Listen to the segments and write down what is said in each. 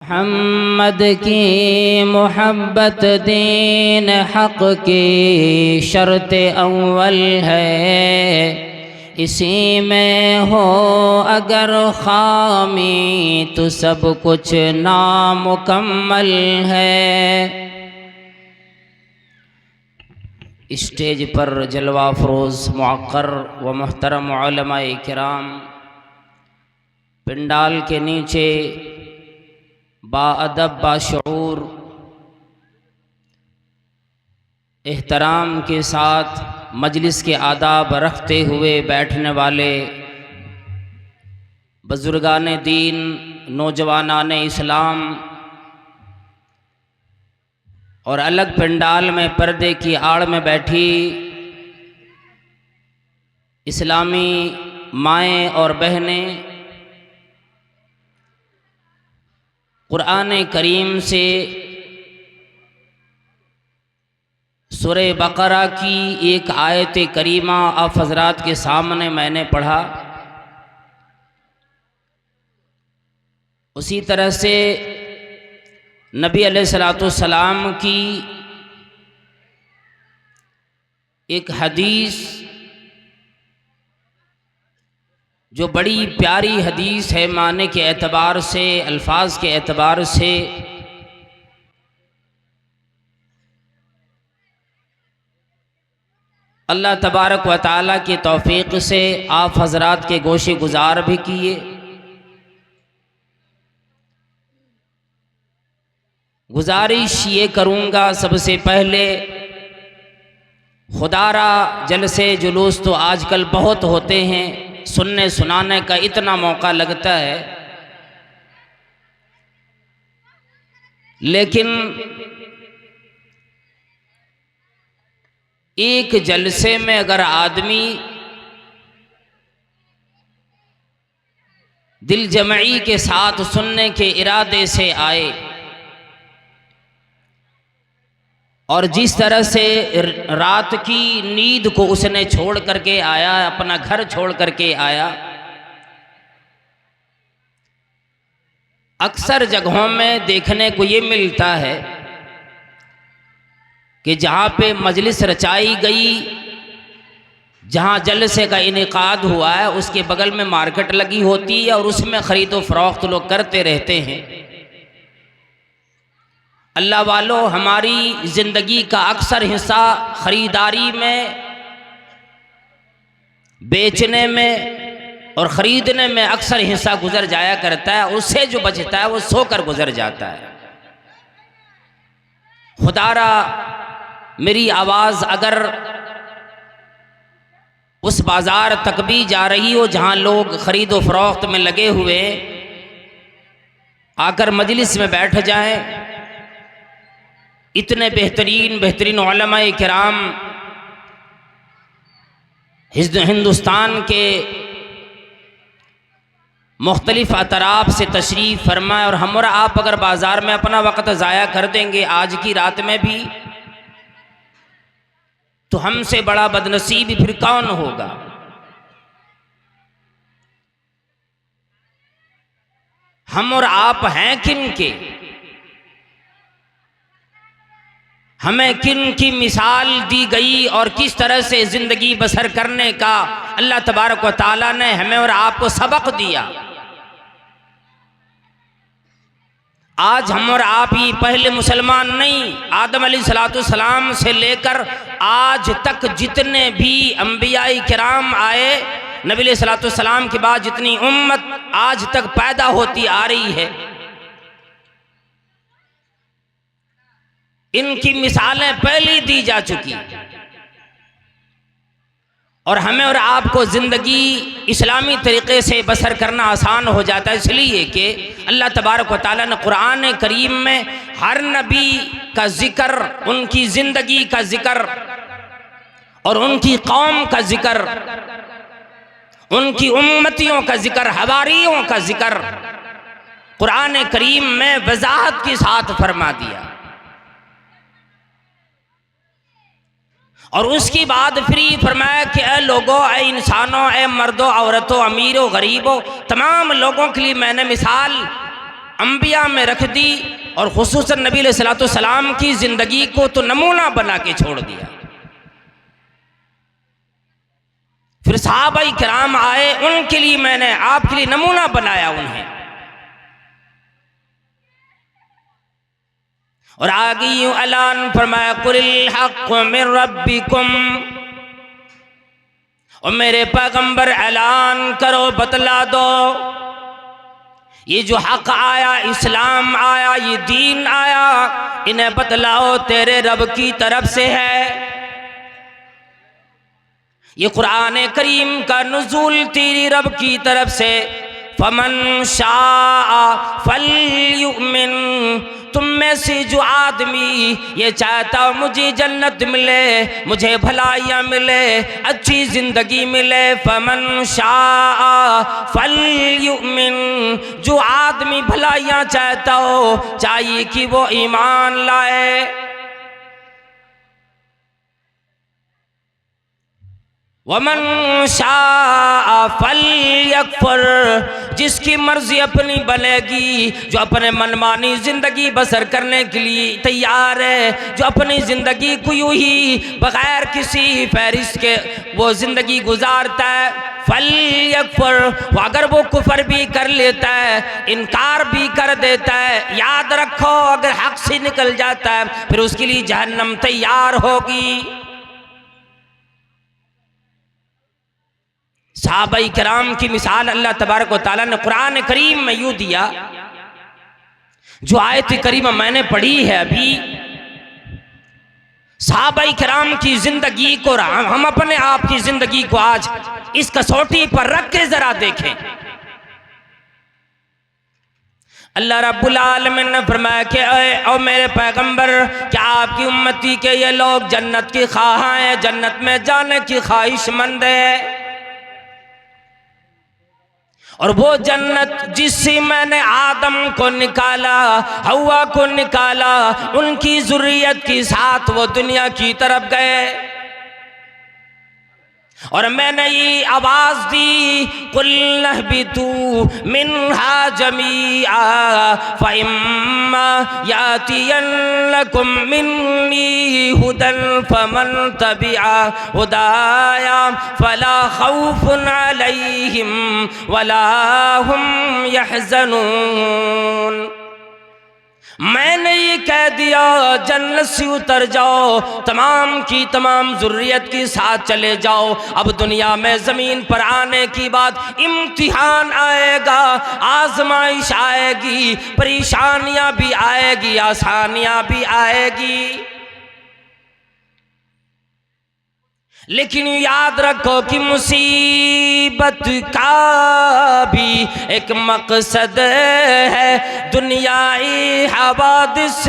मोहम्मद की मोहब्बत दीन हक़ की शर्त अव्वल है। इसी में हो अगर खामी तो सब कुछ नामुकम्मल है। स्टेज पर जलवा फरोज़ मुअक्कर व मुहतरम उलमाए किराम, पिंडाल के नीचे बाअदब बाशऊर एहतराम के साथ मजलिस के आदाब रखते हुए बैठने वाले बुजुर्गान दीन, नौजवानान इस्लाम और अलग पंडाल में पर्दे की आड़ में बैठी इस्लामी माएँ और बहनें, कुरान करीम से सूरह बकरा की एक आयत करीमा आप हज़रात के सामने मैंने पढ़ा। उसी तरह से नबी अलैहिस्सलाम की एक हदीस जो बड़ी प्यारी हदीस है, माने के एतबार से, अल्फाज के एतबार से। अल्लाह तबारक व तआला की तौफीक से आप हज़रात के गोशे गुजार भी किए। गुजारिश ये करूँगा सबसे पहले, खुदारा जलसे जुलूस तो आजकल बहुत होते हैं, सुनने सुनाने का इतना मौका लगता है, लेकिन एक जलसे में अगर आदमी दिल जमई के साथ सुनने के इरादे से आए और जिस तरह से रात की नींद को उसने छोड़ करके आया, अपना घर छोड़ करके आया, अक्सर जगहों में देखने को ये मिलता है कि जहाँ पे मजलिस रचाई गई, जहाँ जलसे का इनेकाद हुआ है, उसके बगल में मार्केट लगी होती है और उसमें ख़रीदो फरोख्त लोग करते रहते हैं। अल्लाह वालों, हमारी ज़िंदगी का अक्सर हिस्सा ख़रीदारी में, बेचने में और ख़रीदने में अक्सर हिस्सा गुजर जाया करता है। उससे जो बचता है वो सोकर गुजर जाता है। खुदारा मेरी आवाज़ अगर उस बाज़ार तक भी जा रही हो जहाँ लोग ख़रीदो फरोख्त में लगे हुए, आकर मजलिस में बैठ जाएं। इतने बेहतरीन बेहतरीन उलमाए किराम हिंदुस्तान के मुख्तलिफ अतराफ से तशरीफ़ फरमाए, और हम और आप अगर बाज़ार में अपना वक़्त ज़ाया कर देंगे आज की रात में भी, तो हमसे बड़ा बदनसीब फिर कौन होगा। हम और आप हैं किन के, हमें किन की मिसाल दी गई और किस तरह से ज़िंदगी बसर करने का अल्लाह तबारक व तआला ने हमें और आपको सबक दिया। आज हम और आप ही पहले मुसलमान नहीं, आदम अलैहिस्सलाम से लेकर आज तक जितने भी अंबियाई किराम आए, नबी अलैहिस्सलाम के बाद जितनी उम्मत आज तक पैदा होती आ रही है, इनकी मिसालें पहले दी जा चुकी, और हमें और आपको ज़िंदगी इस्लामी तरीक़े से बसर करना आसान हो जाता है, इसलिए कि अल्लाह तबारक व तआला ने कुरान करीम में हर नबी का ज़िक्र, उनकी ज़िंदगी का ज़िक्र और उनकी कौम का ज़िक्र, उनकी उम्मतियों का ज़िक्र, हवारियों का ज़िक्र कुरान करीम में वज़ाहत के साथ फरमा दिया। और उसके बाद फिर फरमाया कि ए लोगों, ए इंसानों, ए मर्दों, औरतों, अमीरों, गरीबों, तमाम लोगों के लिए मैंने मिसाल अंबिया में रख दी और खुसूसन नबी अलैहिस्सलाम की ज़िंदगी को तो नमूना बना के छोड़ दिया। फिर सहाबाई किराम आए, उनके लिए मैंने आपके लिए नमूना बनाया उन्हें। और आगे यूं ऐलान फरमाया, कुलिल हक़्क़ु मिन रब्बिकुम, और मेरे पैगंबर ऐलान करो, बतला दो, ये जो हक आया, इस्लाम आया, ये दीन आया, इन्हें बतलाओ तेरे रब की तरफ से है। ये कुरान करीम का नुज़ूल तेरी रब की तरफ से। फमन शाअ फलयुमिन, तुम में से जो आदमी ये चाहता हो मुझे जन्नत मिले, मुझे भलाइयाँ मिले, अच्छी ज़िंदगी मिले, फमन शाअ फलयुमिन, जो आदमी भलाइयाँ चाहता हो, चाहिए कि वो ईमान लाए। वमन शाअ फलयकफुर, जिसकी मर्जी अपनी बनेगी, जो अपने मनमानी ज़िंदगी बसर करने के लिए तैयार है, जो अपनी ज़िंदगी को यूँ ही बग़ैर किसी फहरिस्त के वो ज़िंदगी गुजारता है, फलयकफुर, अगर वो कुफर भी कर लेता है, इनकार भी कर देता है, याद रखो अगर हक से निकल जाता है फिर उसके लिए जहन्नम तैयार होगी। सहाबाई किराम की मिसाल अल्लाह तबारक व तआला ने कुरान करीम में यूं दिया। जो आयत करीमा मैंने पढ़ी है अभी, सहाबाई किराम की जिंदगी को हम अपने आप की जिंदगी को आज इस कसौटी पर रख के जरा देखें। अल्लाह रब्बुल आलमीन ने फरमाया कि ओ मेरे पैगंबर, क्या आपकी उम्मती के ये लोग जन्नत की ख्वाह हैं, जन्नत में जाने की ख्वाहिशमंद है। और वो जन्नत जिससे मैंने आदम को निकाला, हवा को निकाला, उनकी ज़ुर्रियत के साथ वो दुनिया की तरफ गए और मैंने ये आवाज दी, कुल नहबितू मिन्हा जमीआ फइम्मा यातियन्नकुम मिन्नी हुदन फमन तबिआ हुदाया फला खौफुन अलैहिम वला हुम यहज़नून। मैंने ये कह दिया जन्नत से उतर जाओ, तमाम की तमाम ज़ुर्रियत के साथ चले जाओ। अब दुनिया में ज़मीन पर आने की बात, इम्तिहान आएगा, आजमाइश आएगी, परेशानियां भी आएगी, आसानियां भी आएगी, लेकिन याद रखो कि मुसीबत का भी एक मकसद है दुनियाई हवादिस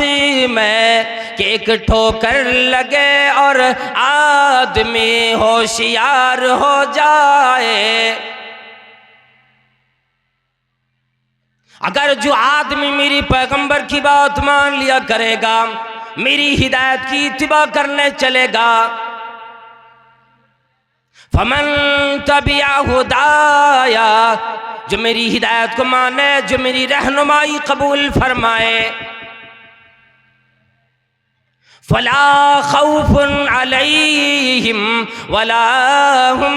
में कि एक ठोकर लगे और आदमी होशियार हो जाए। अगर जो आदमी मेरी पैगंबर की बात मान लिया करेगा, मेरी हिदायत की इत्तिबा करने चलेगा, फमन तबिया हुदाया, जो मेरी हिदायत को माने, जो मेरी रहनुमाई कबूल फरमाए, फला खौफुन अलैहिम वला हुम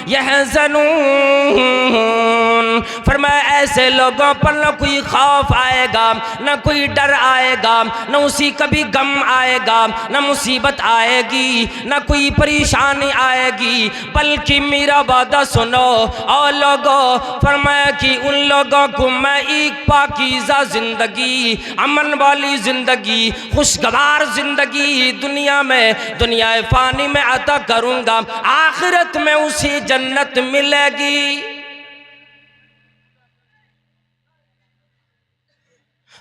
यहज़नून। फरमाया ऐसे लोगों पर न कोई खौफ आएगा, न कोई डर आएगा, न उसी कभी गम आएगा, न मुसीबत आएगी, न कोई परेशानी आएगी, बल्कि मेरा वादा सुनो और लोगों, फरमाया कि उन लोगों को मैं एक पाकीज़ा जिंदगी, अमन वाली जिंदगी, खुशगवार जिंदगी दुनिया में, दुनिया फानी में अता करूंगा, आखिरत में उसे जन्नत मिलेगी।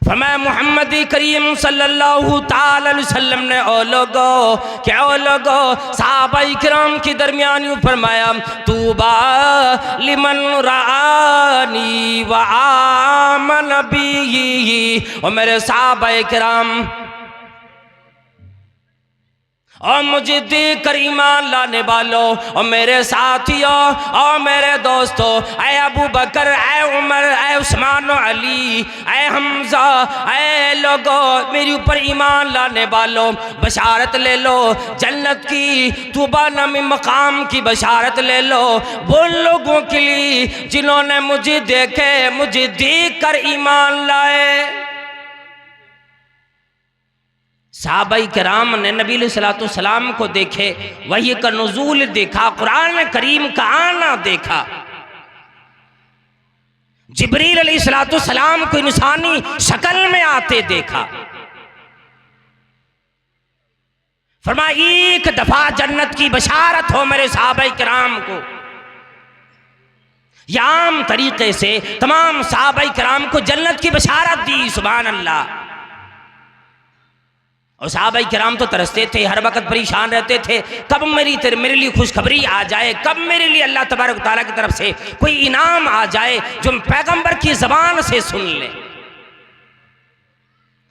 फरमाया मोहम्मद करीम सल्लल्लाहु ताला अलैहि वसल्लम ने ओ लोगो, क्या ओ लोगो, सहाबाई किराम के दरमियान यूं फरमाया, तूबा लिमन रानी व आमन बी। और मेरे सहाबाई किराम और मुझे देकर ईमान लाने वालों और मेरे साथियों और मेरे दोस्तों, ऐ अबू बकर, ऐ उमर, ऐ उस्मान अली, ऐ हमजा, ऐ लोगों मेरे ऊपर ईमान लाने वालों, बशारत ले लो जन्नत की, तूबा नामी मकाम की बशारत ले लो वो लोगों के लिए जिन्होंने मुझे देखे, मुझे देखकर ईमान लाए। सहाबाई किराम ने नबी अलैहिस्सलातु वस्सलाम को देखे, वही का नुज़ूल देखा, कुरान करीम का आना देखा, जिब्रील अलैहिस्सलातु वस्सलाम को इंसानी शक्ल में आते देखा। फरमाया एक दफा जन्नत की बशारत हो मेरे सहाबाई किराम को। या आम तरीके से तमाम सहाबाई किराम को जन्नत की बशारत दी, सुभान अल्लाह। और सहाबाई किराम तो तरसते थे, हर वक्त परेशान रहते थे, कब मेरे लिए खुशखबरी आ जाए, कब मेरे लिए अल्लाह तबारक व तआला की तरफ से कोई इनाम आ जाए जो पैगंबर की ज़बान से सुन ले।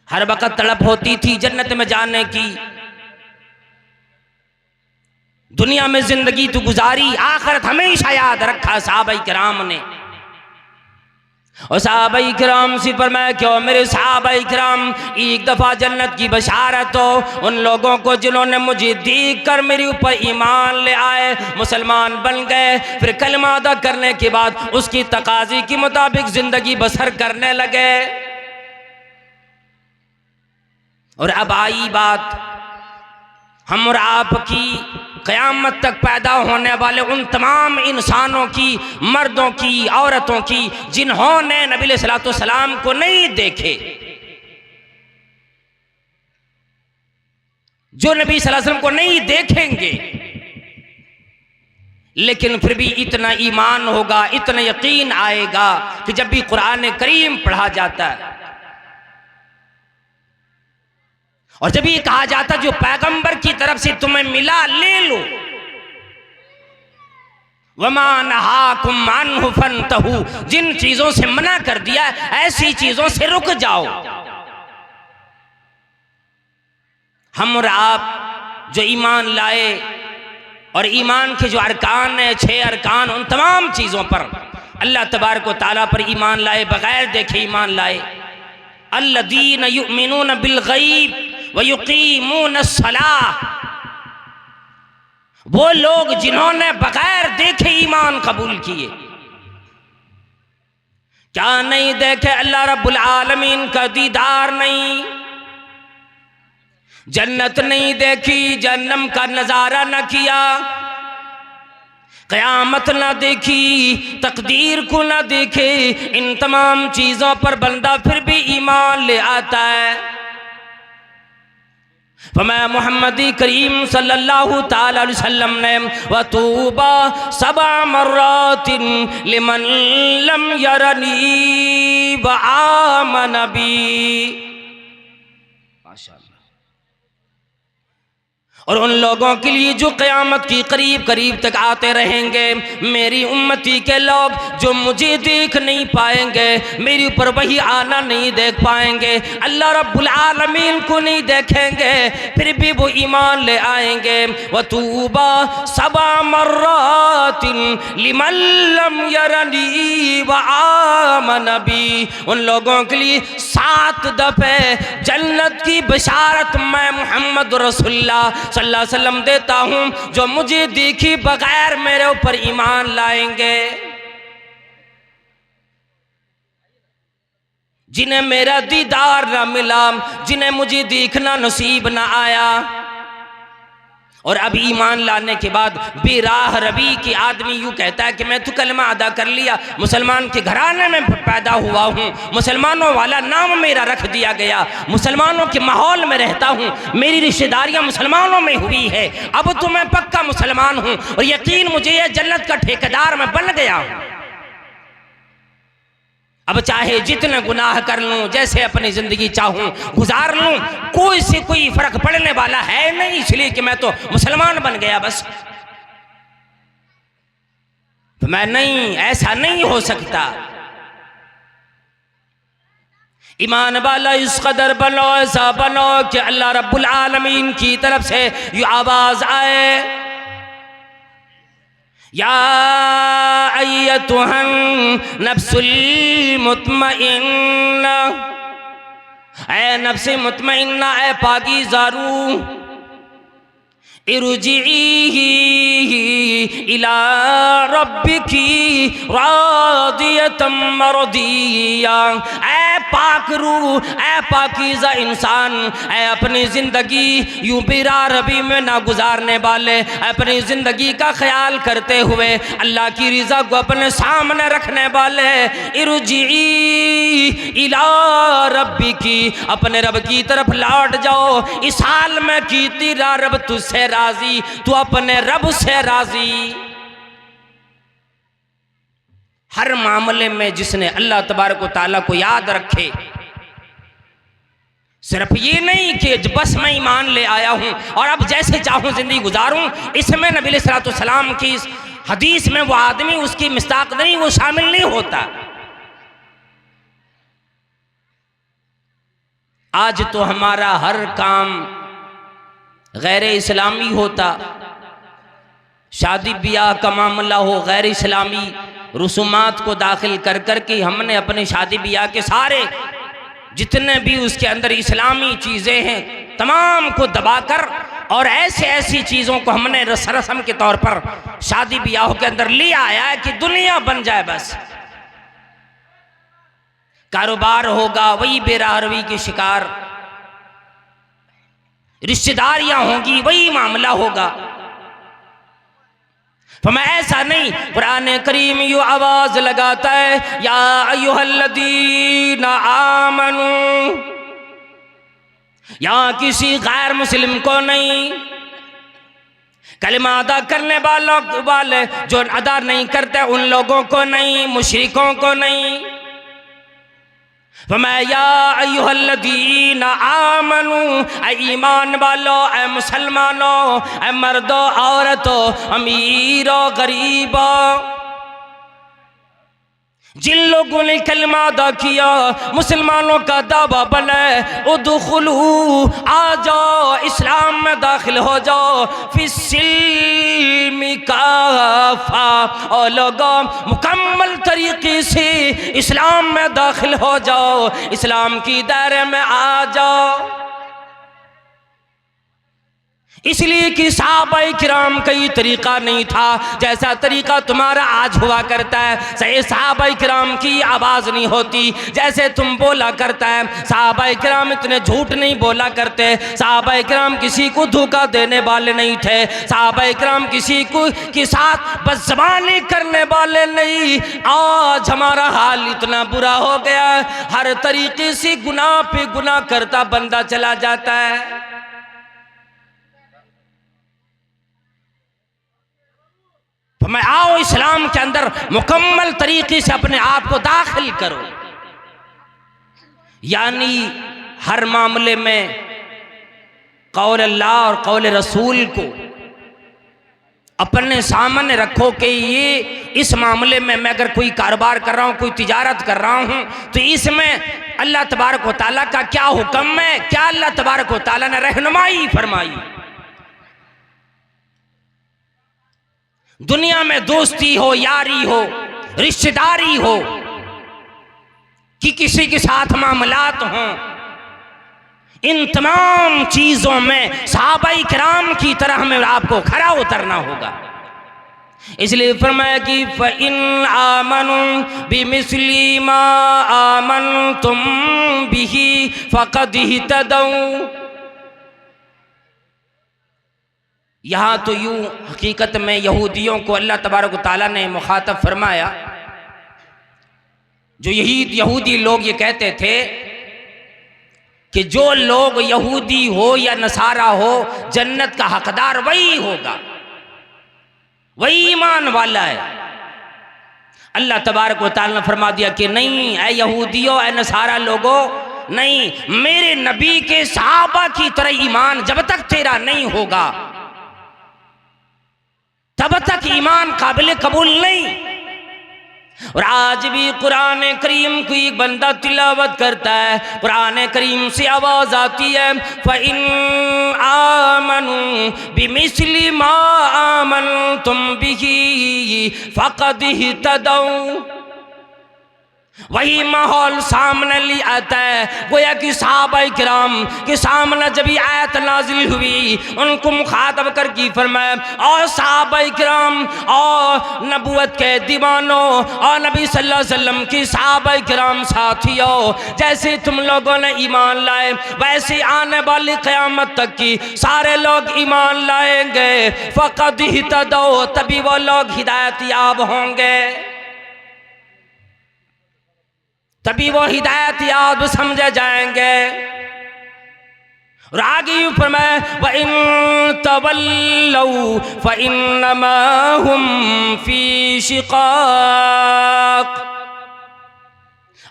हर वक्त तड़प होती थी जन्नत में जाने की। दुनिया में जिंदगी तो गुजारी, आखिरत हमेशा याद रखा सहाबाई किराम ने। और सहाबाई किराम से फरमाया क्यों मेरे सहाबाई किराम, एक दफ़ा जन्नत की बशारत हो उन लोगों को जिन्होंने मुझे देख कर मेरे ऊपर ईमान ले आए, मुसलमान बन गए, फिर कलमा अदा करने के बाद उसकी तकाज़ी के मुताबिक ज़िंदगी बसर करने लगे। और अब आई बात हम और आपकी क़यामत तक पैदा होने वाले उन तमाम इंसानों की, मर्दों की, औरतों की जिन्होंने नबी अलैहिस्सलातु वस्सलाम को नहीं देखे, जो नबी सल्लल्लाहु अलैहि वसल्लम को नहीं देखेंगे, लेकिन फिर भी इतना ईमान होगा, इतना यकीन आएगा कि जब भी कुरान करीम पढ़ा जाता है और जब ये कहा जाता जो पैगंबर की तरफ से तुम्हें मिला ले लो, वमा नहाकुम अन्हु फंतहू, जिन चीजों से मना कर दिया ऐसी चीजों से रुक जाओ। हम और आप जो ईमान लाए और ईमान के जो अरकान है, 6 अरकान, उन तमाम चीजों पर अल्लाह तबारक व तआला पर ईमान लाए, बगैर देखे ईमान लाए। अल्लज़ीन युमिनून बिल गैब व युकीमून सलाह, वो लोग जिन्होंने बगैर देखे ईमान कबूल किए। क्या नहीं देखे? अल्लाह रब्बुल आलमीन का दीदार नहीं, जन्नत नहीं देखी, जन्नम का नजारा न किया, क़यामत ना देखी, तकदीर को ना देखे, इन तमाम चीज़ों पर बंदा फिर भी ईमान ले आता है। फरमाया मोहम्मदी करीम सल्लल्लाहु ताला अलैहि वसल्लम ने वतूबा सबा मर्रातिन लिमन लम यरनी व आमन बी। माशाअल्लाह। और उन लोगों के लिए जो क़यामत की करीब करीब तक आते रहेंगे, मेरी उम्मती के लोग जो मुझे देख नहीं पाएंगे, मेरे ऊपर वही आना नहीं देख पाएंगे, अल्लाह रब्बुल आलमीन को नहीं देखेंगे, फिर भी वो ईमान ले आएंगे। वतूबा सबा मर्रातिन लिमन लम यरनी व आमन बी, उन लोगों के लिए 7 दफ़े जन्नत की बशारत मैं मोहम्मद रसूलुल्लाह सल्लल्लाहु अलैहि वसल्लम देता हूं, जो मुझे देखी बगैर मेरे ऊपर ईमान लाएंगे, जिन्हें मेरा दीदार ना मिला, जिन्हें मुझे देखना नसीब ना आया। और अब ईमान लाने के बाद बेराह रबी की आदमी यूँ कहता है कि मैं तो कलमा अदा कर लिया, मुसलमान के घराने में पैदा हुआ हूँ, मुसलमानों वाला नाम मेरा रख दिया गया, मुसलमानों के माहौल में रहता हूँ, मेरी रिश्तेदारियाँ मुसलमानों में हुई है, अब तो मैं पक्का मुसलमान हूँ और यकीन मुझे यह जन्नत का ठेकेदार मैं बन गया हूँ। अब चाहे जितने गुनाह कर लूं, जैसे अपनी जिंदगी चाहूं गुजार लूं, कोई से कोई फर्क पड़ने वाला है नहीं, इसलिए कि मैं तो मुसलमान बन गया बस। मैं नहीं, ऐसा नहीं हो सकता। ईमान वाला इस कदर बनो, ऐसा बनो कि अल्लाह रब्बुल आलमीन की तरफ से ये आवाज आए, या अय्यतुहन नफ्सुल मुतमइन्ना, ऐ नफ्स मुतमइन्ना, ऐ पाकीज़ा रूह, इरजिई इला रब्बिकी रादियतम मरदिया, ऐ पाक रूह, ऐ पाकीज़ा इंसान, ऐ अपनी ज़िंदगी यूं बिरा रबी में ना गुजारने वाले, अपनी ज़िंदगी का ख्याल करते हुए अल्लाह की रिज़ा को अपने सामने रखने वाले, इरजिई इला रब्बिकी, अपने रब की तरफ लौट जाओ। इस हाल में की तेरा रब तुझसे राजी, तू अपने रब से राजी। हर मामले में जिसने अल्लाह तबारक व तआला को याद रखे, सिर्फ ये नहीं कि बस मैं ईमान ले आया हूं और अब जैसे चाहूं जिंदगी गुजारूं, इसमें नबी अलैहिस्सलातु वस्सलाम की इस हदीस में वो आदमी उसकी मिस्ताक नहीं, वो शामिल नहीं होता। आज तो हमारा हर काम गैर इस्लामी होता, शादी ब्याह का मामला हो गैर इस्लामी रसूमात को दाखिल कर कर के हमने अपने शादी ब्याह के सारे जितने भी उसके अंदर इस्लामी चीज़ें हैं तमाम को दबाकर और ऐसे ऐसी चीज़ों को हमने रस्म के तौर पर शादी ब्याह के अंदर ले आया है कि दुनिया बन जाए, बस कारोबार होगा वही बेराहरवी के शिकार, रिश्तेदारियां होंगी वही मामला होगा। तो मैं ऐसा नहीं, कुरान करीम यू आवाज लगाता है, या अय्युहल्लज़ीना आमनू, यहाँ किसी गैर मुस्लिम को नहीं, कलिमा अदा करने वाले जो अदा नहीं करते उन लोगों को नहीं, मुशरिकों को नहीं। फरमाया या अय्युहल्लज़ीना आमनू, ऐ ईमान वालों, ऐ मुसलमानों, ऐ मर्दों औरतों, अमीरों गरीबों, जिन लोगों ने कलमा अदा किया, मुसलमानों का दावा बने, उदखुलू, आ जाओ इस्लाम में दाखिल हो जाओ, फिस्सिल्मी काफा, और लोगों मुकम्मल तरीके से इस्लाम में दाखिल हो जाओ, इस्लाम की दायरे में आ जाओ। इसलिए कि सहाबाए किराम का ये तरीका नहीं था जैसा तरीका तुम्हारा आज हुआ करता है। सही सहाबाए किराम की आवाज़ नहीं होती जैसे तुम बोला करता है। सहाबाए किराम इतने झूठ नहीं बोला करते, सहाबाए किराम किसी को धोखा देने वाले नहीं थे, सहाबाए किराम किसी को के साथ बदज़बानी करने वाले नहीं। आज हमारा हाल इतना बुरा हो गया, हर तरीके से गुनाह पे गुनाह करता बंदा चला जाता है। तो मैं आओ इस्लाम के अंदर मुकम्मल तरीके से अपने आप को दाखिल करो, यानी हर मामले में कौल अल्लाह और कौल रसूल को अपने सामने रखो कि ये इस मामले में मैं अगर कोई कारोबार कर रहा हूँ, कोई तिजारत कर रहा हूँ, तो इसमें अल्लाह तबारक व तआला का क्या हुक्म है, क्या अल्लाह तबारक व तआला ने रहनुमाई फरमाई। दुनिया में दोस्ती हो, यारी हो, रिश्तेदारी हो, कि किसी के साथ मामलात हों, इन तमाम चीजों में सहाबाए किराम की तरह हमें आपको खरा उतरना होगा। इसलिए फरमाया कि फ़इन आमनू बिमिस्ली मा आमनतुम बिही फ़क़द इहतदऊ। यहाँ तो यूं हकीकत में यहूदियों को अल्लाह तबारक व तआला ने मुखातब फरमाया। जो यहूदी लोग ये कहते थे कि जो लोग यहूदी हो या नसारा हो, जन्नत का हकदार वही होगा, वही ईमान वाला है। अल्लाह तबारक व तआला ने फरमा दिया कि नहीं, ऐ यहूदियों, ऐ नसारा लोगों, नहीं, मेरे नबी के सहाबा की तरह ईमान जब तक तेरा नहीं होगा तब तक ईमान काबिल कबूल नहीं। और आज भी कुरान करीम को एक बंदा तिलावत करता है, कुरान करीम से आवाज़ आती है, फ़इन आमनू बिमिस्लि मा आमनतुम बिही फ़क़द इह्तदौ। वही माहौल सामने ले आता है, गोया कि सहाबाए किराम के सामने जब ये आयत नाजिल हुई, उनको मुखातब कर की फरमाया, और सहाबाए किराम और नबूवत के दीवानों और नबी सल्लल्लाहु अलैहि वसल्लम के सहाबाए किराम साथियों, जैसे तुम लोगों ने ईमान लाए वैसे आने वाली क़यामत तक की सारे लोग ईमान लाएंगे। फ़क़द इह्तदौ, तभी वो लोग हिदायत याब होंगे, तभी वो हिदायत याद समझे जाएंगे। और आगे ऊपर में वइन तवल्लौ फइन्नमा हुम फी शिक़ाक़।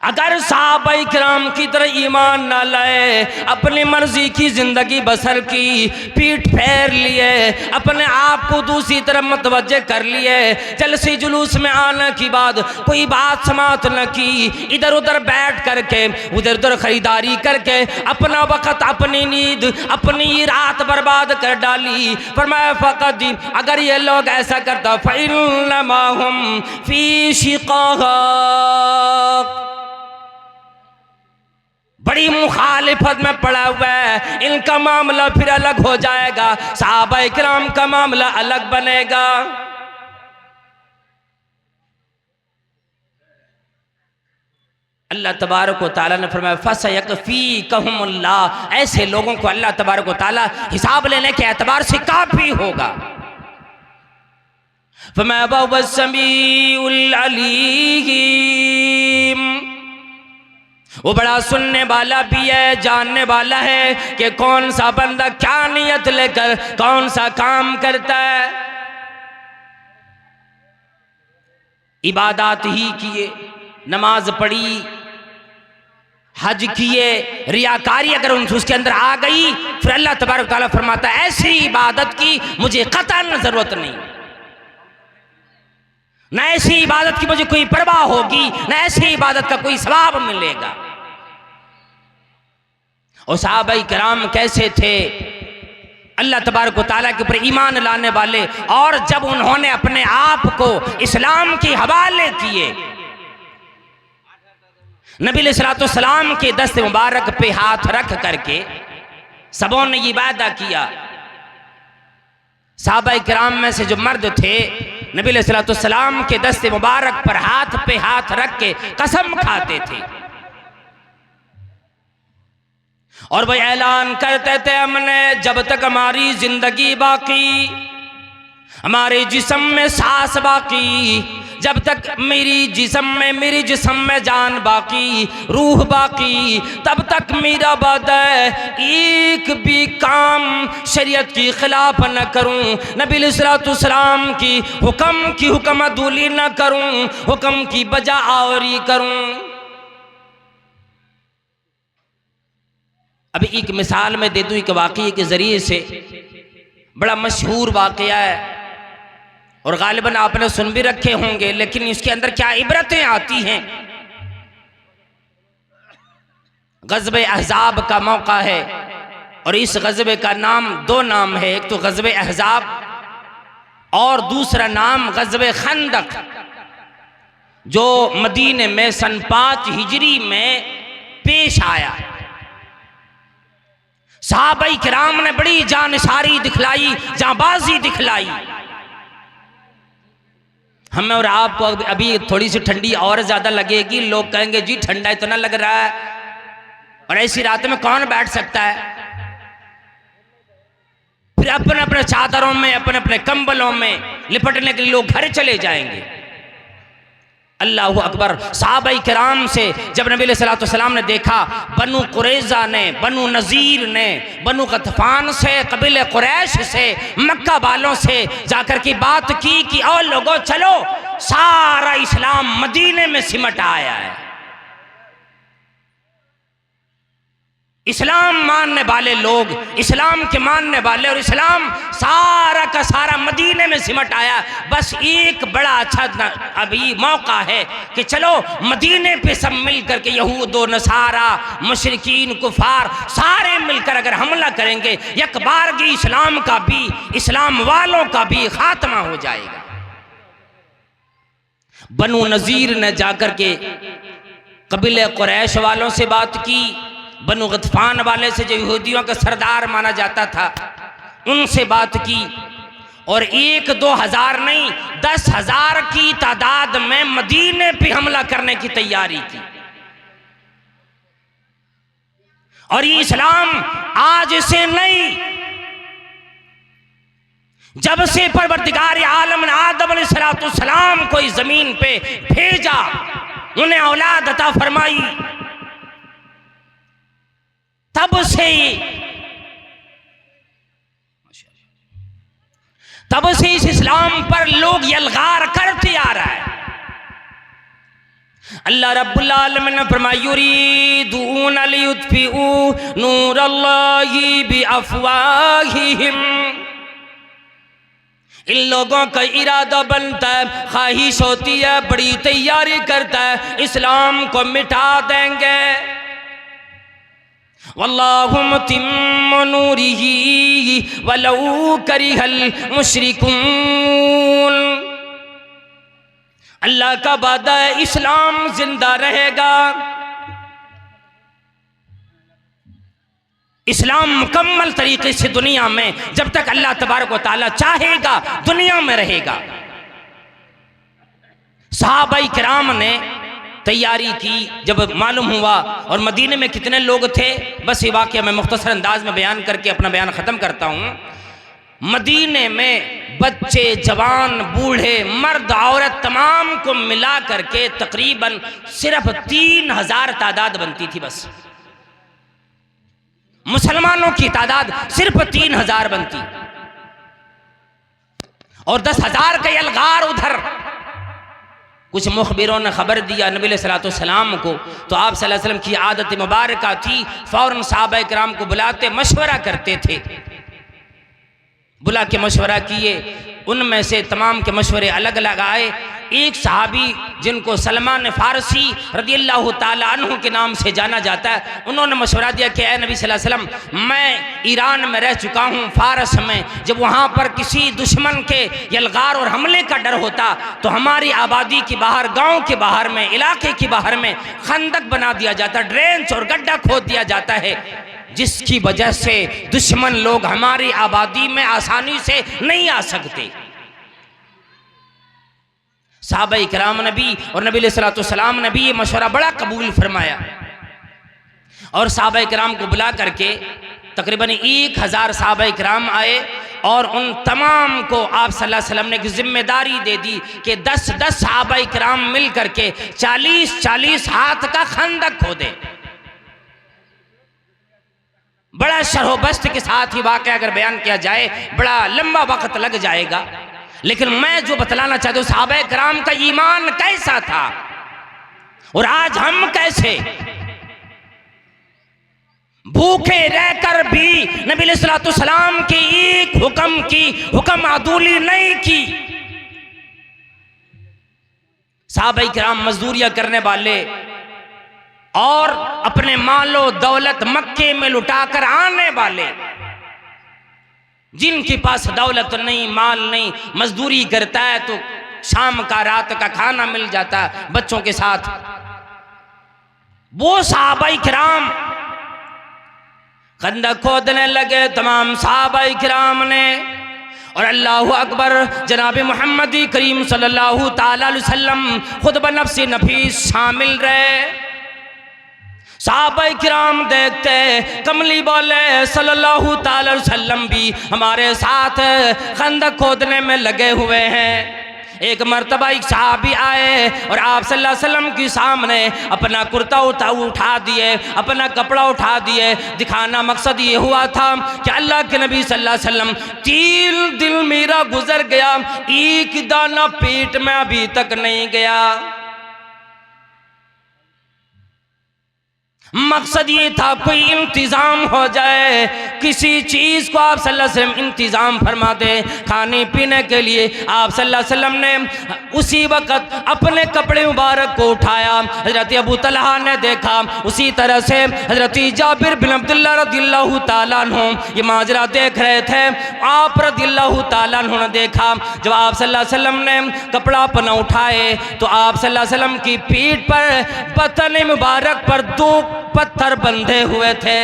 अगर सहाबाए किराम की तरह ईमान ना लाए, अपनी मर्जी की जिंदगी बसर की, पीठ फेर लिए, अपने आप को दूसरी तरफ मतवज्जे कर लिए, जलसे जुलूस में आने की बाद कोई बात समात न की, इधर उधर बैठ करके उधर उधर खरीदारी करके अपना वक़्त, अपनी नींद, अपनी रात बर्बाद कर डाली। फरमाया फ़क़द, अगर ये लोग ऐसा करता, फ़इन्नमा हुम फ़ी शिक़ाक़, बड़ी मुखालिफत में पड़ा हुआ है, इनका मामला फिर अलग हो जाएगा, सहाबाए किराम का मामला अलग बनेगा। अल्लाह तबारक व तआला ने फरमाया फसयकफ़ीकहुमुल्लाह, ऐसे लोगों को अल्लाह तबारक व तआला हिसाब लेने के एतबार से काफी होगा। फरमा वहुवस्समीउल अलीम, वो बड़ा सुनने वाला भी है, जानने वाला है कि कौन सा बंदा क्या नियत लेकर कौन सा काम करता है। इबादत ही किए, नमाज पढ़ी, हज किए, रियाकारी अगर उसके अंदर आ गई, फिर अल्लाह तबारक तआला फरमाता है ऐसी इबादत की मुझे कतई जरूरत नहीं, न ऐसी इबादत की मुझे कोई परवाह होगी, न ऐसी इबादत का कोई सवाब मिलेगा। और सहाबाए किराम कैसे थे, अल्लाह तबारक व तआला के ऊपर ईमान लाने वाले, और जब उन्होंने अपने आप को इस्लाम के हवाले किए, नबी अलैहिस्सलाम के दस्त मुबारक पे हाथ रख करके सबों ने ये वादा किया। सहाबाए किराम में से जो मर्द थे, नबी अलैहिस्सलाम के दस्त मुबारक पर हाथ पे हाथ रख के कसम खाते थे, और वह ऐलान करते थे, हमने जब तक हमारी जिंदगी बाकी, हमारे जिस्म में सांस बाकी, जब तक मेरी जिस्म में जान बाकी, रूह बाकी, तब तक मेरा वादा एक भी काम शरीयत की खिलाफ न करूं, नबी अलैहिस्सलाम की हुक्म अदूली न करूं, हुक्म की बजा आवरी करूं। अभी एक मिसाल में दे दूं, एक वाक़ये के जरिए से, बड़ा मशहूर वाक़या है और गालिबन आपने सुन भी रखे होंगे, लेकिन इसके अंदर क्या इबरतें आती हैं। ग़ज़वे अहज़ाब का मौका है, और इस ग़ज़वे का नाम, दो नाम है, एक तो ग़ज़वे अहज़ाब और दूसरा नाम ग़ज़वे खंदक, जो मदीने में सन 5 हिजरी में पेश आया। सहाबाए किराम ने बड़ी जानसारी दिखलाई, जांबाजी दिखलाई। हमें और आपको अभी थोड़ी सी ठंडी और ज्यादा लगेगी, लोग कहेंगे जी ठंडा इतना लग रहा है, और ऐसी रात में कौन बैठ सकता है। फिर अपने अपने चादरों में, अपने अपने कंबलों में लिपटने के लिए लोग घर चले जाएंगे। अल्लाह अकबर। सहाबाए किराम से जब नबी अलैहिस्सलाम ने देखा, बनु कुरैज़ा ने, बनु नज़ीर ने, बनु गतफ़ान से, कबीले कुरैश से, मक्का वालों से जाकर की बात की कि और लोगों चलो, सारा इस्लाम मदीने में सिमट आया है, इस्लाम मानने वाले लोग, इस्लाम के मानने वाले, और इस्लाम सारा का सारा मदीने में सिमट आया। बस एक बड़ा अच्छा अभी मौका है कि चलो मदीने पे सब मिल करके, यहूद व नसारा, मुशरिकीन, कुफार, सारे मिलकर अगर हमला करेंगे, एक बारगी इस्लाम का भी, इस्लाम वालों का भी खात्मा हो जाएगा। बनु नज़ीर ने जाकर के कबीले कुरैश वालों से बात की, बनु गतफान वाले से जो यहूदियों का सरदार माना जाता था उनसे बात की, और 1-2 हजार नहीं 10,000 की तादाद में मदीने पे हमला करने की तैयारी की। और ये इस्लाम आज से नहीं, जब से परवरदिगार आलम ने आदम अलैहिस्सलाम को इस जमीन पे भेजा, उन्हें औलाद अता फरमाई, तब से इस इस्लाम पर लोग यलगार करते आ रहा है। अल्लाह रब्बुल आलमीन ने फरमाया युरीदून लियुत्फिऊ नूरल्लाहि बिअफ़वाहिहिम, इन लोगों का इरादा बनता है, ख्वाहिश होती है, बड़ी तैयारी करता है, इस्लाम को मिटा देंगे। वल्लाहु मुतिम्मु नूरिही वलौ करिहल मुशरिकून, अल्लाह का वादा है इस्लाम जिंदा रहेगा, इस्लाम मुकम्मल तरीके से दुनिया में जब तक अल्लाह तबारक व तआला चाहेगा दुनिया में रहेगा। सहाबाई किराम ने तैयारी की, जब मालूम हुआ, और मदीने में कितने लोग थे, बस ये वाक़या मैं मुख्तसर अंदाज में बयान करके अपना बयान ख़त्म करता हूँ। मदीने में बच्चे, जवान, बूढ़े, मर्द, औरत तमाम को मिला करके तकरीबन सिर्फ 3,000 तादाद बनती थी। बस मुसलमानों की तादाद सिर्फ 3,000 बनती, और 10,000 का यलगार उधर। कुछ मुखबिरों ने खबर दिया नबी सल्लल्लाहु को, तो आप सल्लल्लाहु अलैहि वसल्लम की आदत मुबारक थी, फौरन सहाबा किराम को बुलाते, मशवरा करते थे। बुला के मशवरा किए, उनमें से तमाम के मशवरे अलग अलग आए। एक सहाबी जिनको सलमान फारसी रदियल्लाहु ताला अन्हु के नाम से जाना जाता है, उन्होंने मशवरा दिया कि ए नबी सल्लल्लाहु अलैहि वसल्लम, मैं ईरान में रह चुका हूँ, फारस में, जब वहाँ पर किसी दुश्मन के यलगार और हमले का डर होता तो हमारी आबादी के बाहर, गाँव के बाहर में, इलाके के बाहर में खंदक बना दिया जाता, ड्रेंच और गड्ढा खोद दिया जाता है, जिसकी वजह से दुश्मन लोग हमारी आबादी में आसानी से नहीं आ सकते। सहाबाए किराम ने भी और नबी सल्लल्लाहु ने भी ये मशवरा बड़ा कबूल फरमाया, और सहाबाए किराम को बुला करके तकरीबन 1,000 सहाबाए किराम आए, और उन तमाम को आप सल्लल्लाहु अलैहि वसल्लम ने एक जिम्मेदारी दे दी कि 10-10 सहाबाए किराम मिल करके 40-40 हाथ का खंदक खोदे। बड़ा शरहोबस्त के साथ ही वाक़या अगर बयान किया जाए बड़ा लंबा वक्त लग जाएगा, लेकिन मैं जो बतलाना चाहता हूँ सहाबाए किराम का ईमान कैसा था और आज हम कैसे भूखे रहकर भी नबी सल्लल्लाहु अलैहि वसल्लम के एक हुक्म की हुक्म अदूली नहीं की। सहाबाए किराम मजदूरियां करने वाले और अपने मालो दौलत मक्के में लुटाकर आने वाले, जिनके पास दौलत नहीं, माल नहीं, मजदूरी करता है तो शाम का रात का खाना मिल जाता है बच्चों के साथ, वो सहाबाए किराम खंदक खोदने लगे तमाम सहाबाए किराम ने। और अल्लाहु अकबर, जनाब मोहम्मद करीम सल्लल्लाहु ताला अलैहि वसल्लम खुद बनफ्स नफीस शामिल रहे। सहाबाए किराम देखते कमली बोले सल्लल्लाहु ताला अलैहि वसल्लम भी हमारे साथ खंदक खोदने में लगे हुए हैं। एक मर्तबा एक सहाबी आए और आप सल्लल्लाहु अलैहि वसल्लम के सामने अपना कुर्ता उठा दिए, अपना कपड़ा उठा दिए। दिखाना मकसद ये हुआ था कि अल्लाह के नबी सल्लल्लाहु अलैहि वसल्लम 3 दिन मेरा गुजर गया, एक दाना पेट में अभी तक नहीं गया। मकसद ये था कोई इंतज़ाम हो जाए, किसी चीज़ को आप सल्लल्लाहु अलैहि वसल्लम इंतज़ाम फरमा दे खाने पीने के लिए। आप सल्लल्लाहु अलैहि वसल्लम ने उसी वक़्त अपने कपड़े मुबारक को उठाया। हज़रत अबू तलहा ने देखा, उसी तरह से हज़रत जाबिर बिन अब्दुल्लाह रज़ियल्लाहु ताला अन्हु ये माजरा देख रहे थे। आप रज़ियल्लाहु ताला अन्हु ने देखा, जब आप सल्लल्लाहु अलैहि वसल्लम ने कपड़ा अपना उठाए तो आप सल्लल्लाहु अलैहि वसल्लम की पीठ पर बतन मुबारक पर 2 पत्थर बंधे हुए थे।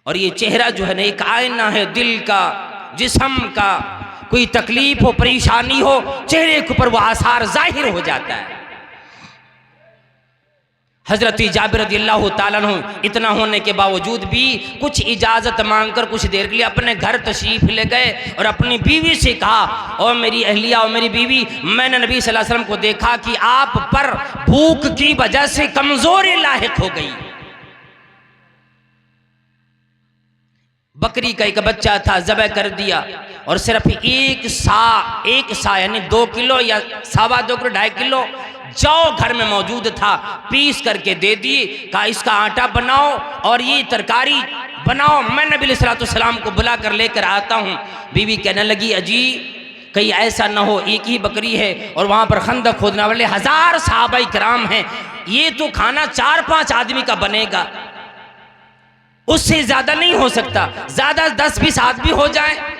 और ये चेहरा जो है ना, एक आईना है दिल का, जिस्म का। कोई तकलीफ हो, परेशानी हो, चेहरे के ऊपर वो आसार जाहिर हो जाता है। हजरत जाबिर रज़ियल्लाहु ताला अन्हु इतना होने के बावजूद भी कुछ इजाज़त मांगकर कुछ देर के लिए अपने घर तशरीफ़ ले गए और अपनी बीवी से कहा, और मेरी अहलिया और मेरी बीवी, मैंने नबी सल्लल्लाहु अलैहि वसल्लम को देखा कि आप पर भूख की वजह से कमज़ोरी लाहिक हो गई। बकरी का एक बच्चा था, ज़बह कर दिया और सिर्फ एक सा यानी 2 किलो या 2.25 किलो 2.5 किलो जौ घर में मौजूद था, पीस करके दे दिए। कहा इसका आटा बनाओ और ये तरकारी बनाओ, मैं नबी अलैहि सलाम को बुला कर लेकर आता हूँ। बीवी कहने लगी, अजी कहीं ऐसा ना हो एक ही बकरी है और वहाँ पर खंदक खोदने वाले 1000 सहाबा किराम हैं, ये तो खाना 4-5 आदमी का बनेगा, उससे ज़्यादा नहीं हो सकता, ज़्यादा 10-20 आदमी हो जाए।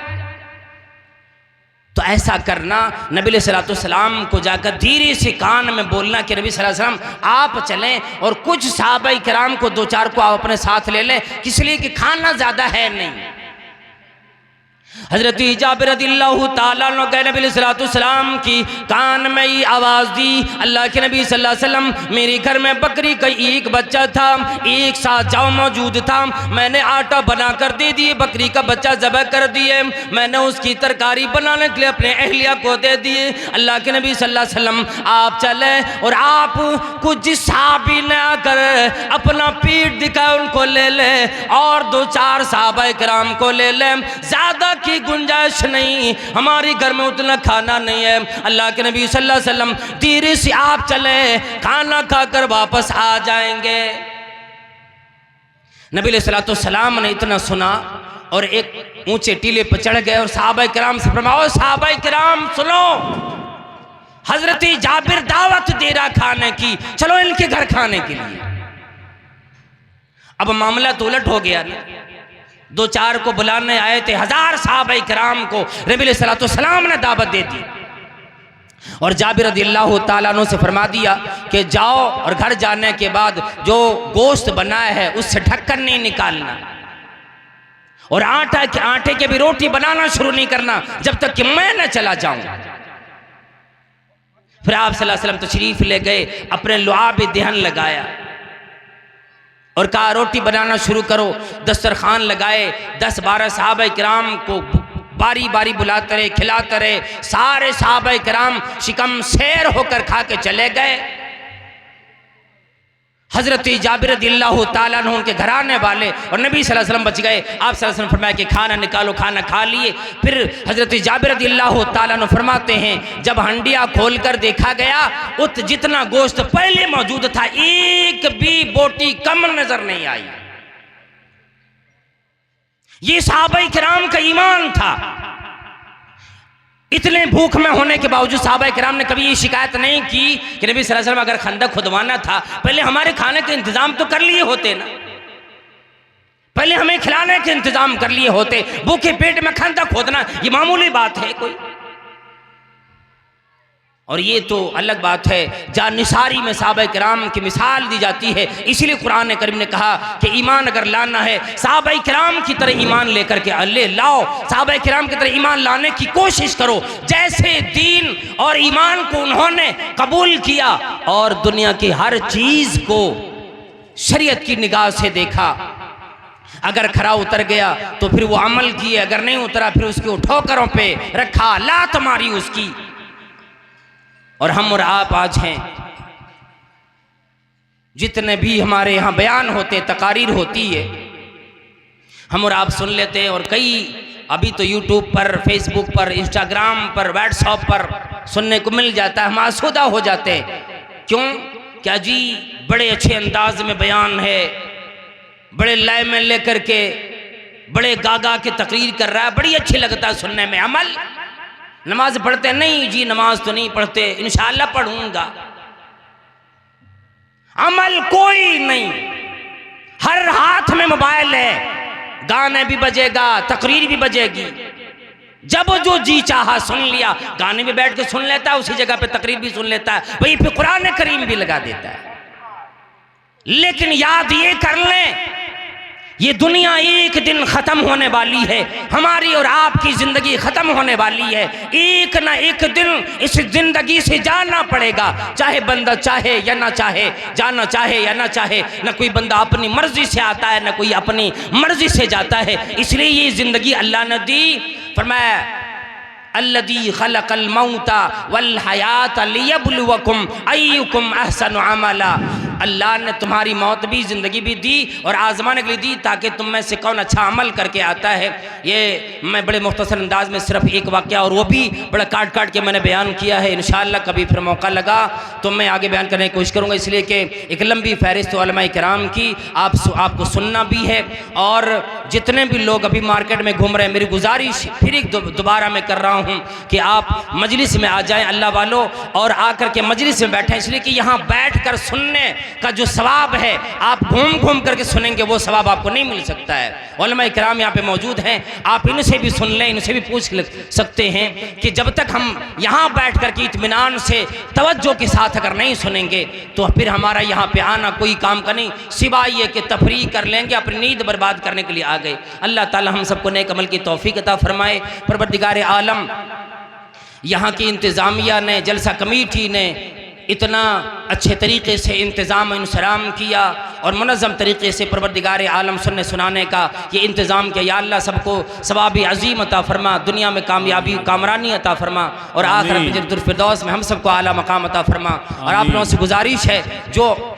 तो ऐसा करना, नबी अलैहि सलाम को जाकर धीरे से कान में बोलना कि नबी सल्लल्लाहु अलैहि वसल्लम आप चलें और कुछ सहाबा किराम को 2-4 को आप अपने साथ ले लें, किस लिए कि खाना ज़्यादा है नहीं। हज़रत जाबिर रज़ियल्लाहु ताला अन्हु नबी अलैहि सलाम की कान में ही आवाज़ दी, अल्लाह के नबी सल्लल्लाहु अलैहि वसल्लम, मेरे घर में बकरी का एक बच्चा था, एक सा जौ मौजूद था, मैंने आटा बना कर दे दिए, बकरी का बच्चा ज़बह कर दिए, मैंने उसकी तरकारी बनाने के लिए अपने अहलिया को दे दिए। अल्लाह के नबी सल्लल्लाहु अलैहि वसल्लम आप चले और आप कुछ सहाबी ने आकर अपना पीठ दिखाए उनको ले ले और 2-4 सहाबा किराम को ले ले, ज़्यादा की गुंजाइश नहीं, हमारे घर में उतना खाना नहीं है। अल्लाह के नबी सल्लल्लाहु अलैहि वसल्लम धीरे से आप चले, खाना खाकर वापस आ जाएंगे। नबी अलैहि सलाम ने इतना सुना और एक ऊंचे टीले पर चढ़ गए और सहाबा किराम से फरमाओ, सहाबा किराम सुनो, हजरत जाबिर दावत दे रहा खाने की, चलो इनके घर खाने के लिए। अब मामला तो उलट हो गया ना, 2-4 को बुलाने आए थे, 1000 सहाबा किराम को नबी अलैहि सलाम ने दावत दे दी और जाबिर रज़ियल्लाहु ताला अन्हु से फरमा दिया कि जाओ और घर जाने के बाद जो गोश्त बनाया है उससे ढक्कन नहीं निकालना और आटे के भी रोटी बनाना शुरू नहीं करना जब तक कि मैं न चला जाऊं। फिर आप सल्लल्लाहु अलैहि वसल्लम तशरीफ ले गए, अपने लुआब दहन लगाया और कहा रोटी बनाना शुरू करो। दस्तरखान लगाए, 10-12 सहाबा किराम को बारी बारी बुलाते रहे, खिलाते रहे। सारे सहाबा किराम शिकम शेर होकर खा के चले गए। हजरत जाबिर रज़ियल्लाहु ताला अन्हु उनके घराने वाले और नबी सल्लल्लाहु अलैहि वसल्लम बच गए। आप सल्लल्लाहु अलैहि वसल्लम फरमाया कि खाना निकालो, खाना खा लिए। फिर हजरत जाबिर रज़ियल्लाहु ताला अन्हु फरमाते हैं, जब हंडिया खोलकर देखा गया उत जितना गोश्त पहले मौजूद था एक भी बोटी कम नजर नहीं आई। ये सहाबा किराम का ईमान था। इतने भूख में होने के बावजूद सहाबा किराम ने कभी ये शिकायत नहीं की कि नबी सल्लल्लाहु अलैहि वसल्लम अगर खंदक खुदवाना था पहले हमारे खाने के इंतजाम तो कर लिए होते ना, पहले हमें खिलाने के इंतजाम कर लिए होते। भूखे पेट में खंदक खोदना ये मामूली बात है कोई? और ये तो अलग बात है, जानिसारी में सहाबा किराम की मिसाल दी जाती है। इसीलिए कुरान करीम ने कहा कि ईमान अगर लाना है सहाबा किराम की तरह ईमान लेकर के ले लाओ, सहाबा किराम की तरह ईमान लाने की कोशिश करो, जैसे दीन और ईमान को उन्होंने कबूल किया और दुनिया की हर चीज को शरीयत की निगाह से देखा। अगर खरा उतर गया तो फिर वो अमल किए, अगर नहीं उतरा फिर उसकी ठोकरों पे रखा, लात मारी उसकी। और हम और आप आज हैं, जितने भी हमारे यहाँ बयान होते, तकारीर होती है, हम और आप सुन लेते हैं। और कई अभी तो यूट्यूब पर, फेसबुक पर, इंस्टाग्राम पर, व्हाट्सएप पर सुनने को मिल जाता है। हम आसूदा हो जाते हैं। क्यों? क्या जी बड़े अच्छे अंदाज में बयान है, बड़े लय में लेकर के बड़े गागा के तकरीर कर रहा है, बड़ी अच्छी लगता है सुनने में। अमल, नमाज पढ़ते नहीं जी, नमाज तो नहीं पढ़ते, इंशाअल्लाह पढ़ूंगा। अमल कोई नहीं, हर हाथ में मोबाइल है, गाने भी बजेगा, तकरीर भी बजेगी, जब जो जी चाहा सुन लिया, गाने में बैठ के सुन लेता है, उसी जगह पे तकरीर भी सुन लेता है, वहीं पे कुरान करीम भी लगा देता है। लेकिन याद ये कर लें, ये दुनिया एक दिन खत्म होने वाली है, हमारी और आपकी जिंदगी खत्म होने वाली है। एक ना एक दिन इस जिंदगी से जाना पड़ेगा, चाहे बंदा चाहे या ना चाहे, जाना चाहे या ना चाहे। ना कोई बंदा अपनी मर्जी से आता है, ना कोई अपनी मर्जी से जाता है। इसलिए ये जिंदगी अल्लाह ने दी। फरमाया अल्लज़ी खलक़ल मौता वल हयात लियब्लुवकुम अय्युकुम अहसनु अमला। अल्लाह ने तुम्हारी मौत भी ज़िंदगी भी दी और आज़माने के लिए दी, ताकि तुम में से कौन अच्छा अमल करके आता है। ये मैं बड़े मुख्तसर अंदाज में सिर्फ एक वाक़या, और वो भी बड़ा काट काट के मैंने बयान किया है। इंशाअल्लाह कभी फिर मौका लगा तो मैं आगे बयान करने की कोशिश करूँगा, इसलिए कि एक लंबी फहरिस्त उलमाए किराम की आपको सुनना भी है। और जितने भी लोग अभी मार्केट में घूम रहे हैं, मेरी गुजारिश फिर एक दोबारा मैं कर रहा हूँ कि आप मजलिस में आ जाएं अल्लाह वालों, और आकर के मजलिस में बैठें, इसलिए कि यहाँ बैठ कर सुनने का जो सवाब है, आप घूम घूम करके सुनेंगे वो सवाब आपको नहीं मिल सकता है। उलमाए किराम यहाँ पे मौजूद हैं, आप इनसे भी सुन लें, इनसे भी पूछ सकते हैं कि जब तक हम यहाँ बैठ कर के इत्मीनान से तवज्जो के साथ अगर नहीं सुनेंगे तो फिर हमारा यहाँ पे आना कोई काम का नहीं, सिवाय ये कि तफरीह कर लेंगे, अपनी नींद बर्बाद करने के लिए आ गए। अल्लाह ताला हम सबको नेक अमल की तौफीक अता फरमाए। परवरदिगार आलम, यहाँ की इंतज़ामिया ने, जलसा कमेटी ने इतना अच्छे तरीके से इंतज़ाम इंसराम किया और मुनज़्ज़म तरीके से परवरदिगार आलम सुनने सुनाने का ये इंतज़ाम किया। या अल्लाह सबको सवाब अज़ीम अता फरमा, दुनिया में कामयाबी कामरानी अता फरमा, और आखिरत में जन्नतुल फिरदौस में हम सबको आला मकाम अता फरमा। और आप लोगों से गुजारिश है, जो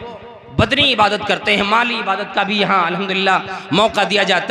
बदनी इबादत करते हैं, माली इबादत का भी यहाँ अल्हम्दुलिल्लाह मौका दिया जाता है।